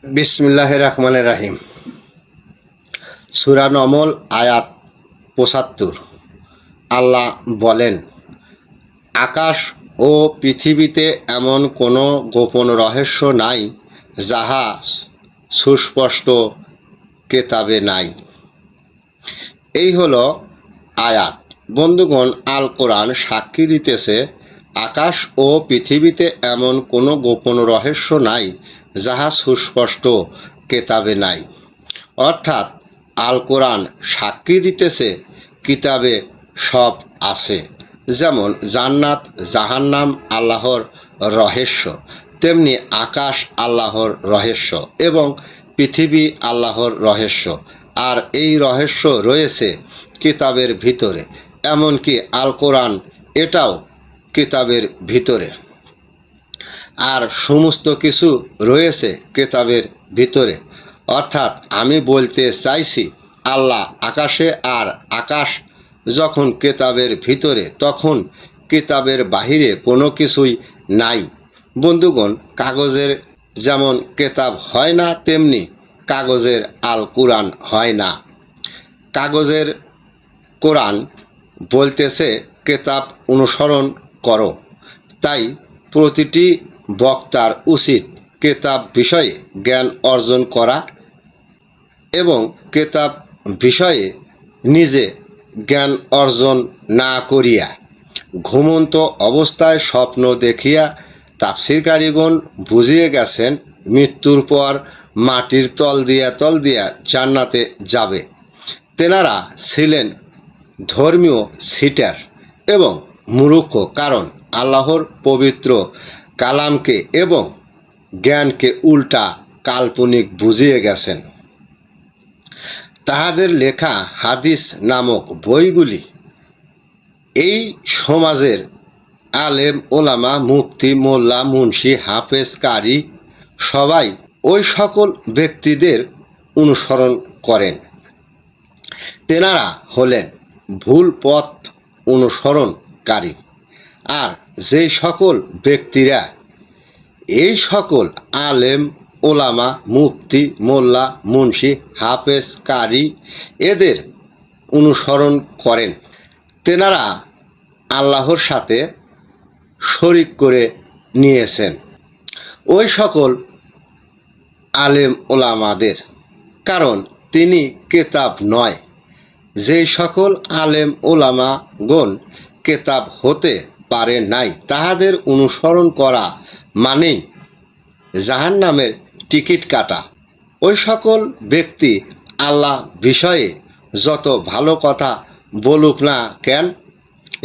বিসমিল্লাহির রহমানির রহিম। সূরা নমল আয়াত ৭৫। আল্লাহ বলেন, আকাশ ও পৃথিবীতে এমন কোনো গোপন রহস্য নাই যাহা সুস্পষ্ট কেতাবে নাই। এই হলো আয়াত। বন্ধুগণ, আল কোরআন সাক্ষী দিতেছে আকাশ ও পৃথিবীতে এমন কোনো গোপন রহস্য নাই যাহা সুস্পষ্ট কেতাবে নাই। অর্থাৎ আল কোরআন সাক্ষী দিতেছে কিতাবে সব আছে। যেমন জান্নাত জাহান্নাম আল্লাহর রহস্য, তেমনি আকাশ আল্লাহর রহস্য এবং পৃথিবী আল্লাহর রহস্য। আর এই রহস্য রয়েছে কিতাবের ভিতরে, এমনকি আল কোরআন এটাও কিতাবের ভিতরে। আর সমস্ত কিছু রয়েছে কিতাবের ভিতরে। অর্থাৎ আমি বলতে চাইছি, আল্লাহ আকাশে, আর আকাশ যখন কিতাবের ভিতরে, তখন কিতাবের বাহিরে কোনো কিছুই নাই। বন্ধুগণ, কাগজের যেমন কিতাব হয় না, তেমনি কাগজের আল কোরআন হয় না। কাগজের কোরআন বলতেছে কিতাব অনুসরণ করো। তাই প্রতিটি বক্তার উচিত কিতাব বিষয়ে জ্ঞান অর্জন করা এবং কিতাব বিষয়ে নিজে জ্ঞান অর্জন না করিয়া ঘুমন্ত অবস্থায় স্বপ্ন দেখিয়া তাফসীরকারীগণ বুঝিয়ে গেছেন মৃত্যুর পর মাটির তল দিয়া জান্নাতে যাবে। তেনারা ছিলেন ধর্মীয় সিটার এবং মূর্খ, কারণ আল্লাহর পবিত্র কালামকে এবং জ্ঞানকে উল্টা কাল্পনিক বুঝিয়ে গেছেন। তাহাদের লেখা হাদিস নামক বইগুলি এই সমাজের আলেম ওলামা, মুফতি, মোল্লা, মুন্সি, হাফেজ, কারি সবাই ওই সকল ব্যক্তিদের অনুসরণ করেন। তেনারা হলেন ভুল পথ অনুসরণকারী। আর যেই সকল ব্যক্তিরা এই সকল আলেম ওলামা, মুফতি, মোল্লা, মুন্সি, হাফেজ, কারি এদের অনুসরণ করেন, তেনারা আল্লাহর সাথে শরিক করে নিয়েছেন ওই সকল আলেম ওলামাদের। কারণ তিনি কিতাব নয়। যেই সকল আলেম ওলামাগণ কিতাব হতে পারে নাই, তাহাদের অনুসরণ করা মানেই জাহান্নামের টিকিট কাটা। ওই সকল ব্যক্তি আল্লাহ বিষয়ে যত ভালো কথা বলুক না কেন,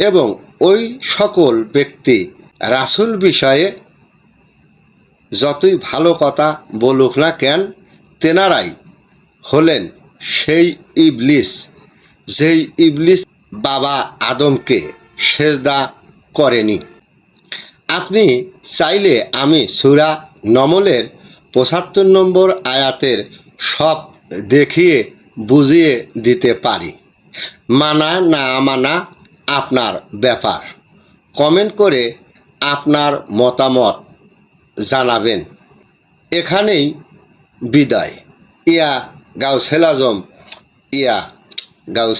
এবং ওই সকল ব্যক্তি রাসূল বিষয়ে যতই ভালো কথা বলুক না কেন, তেনারাই হলেন সেই ইবলিস, যেই ইবলিস বাবা আদমকে সেজদা করেনি। আপনি চাইলে আমি সূরা নমলের ৭৫ নম্বর আয়াতের সব দেখিয়ে বুঝিয়ে দিতে পারি। মানা না মানা আপনার ব্যাপার। কমেন্ট করে আপনার মতামত জানাবেন। এখানেই বিদায়। ইয়া গাউসেল আজম, ইয়া গাউস।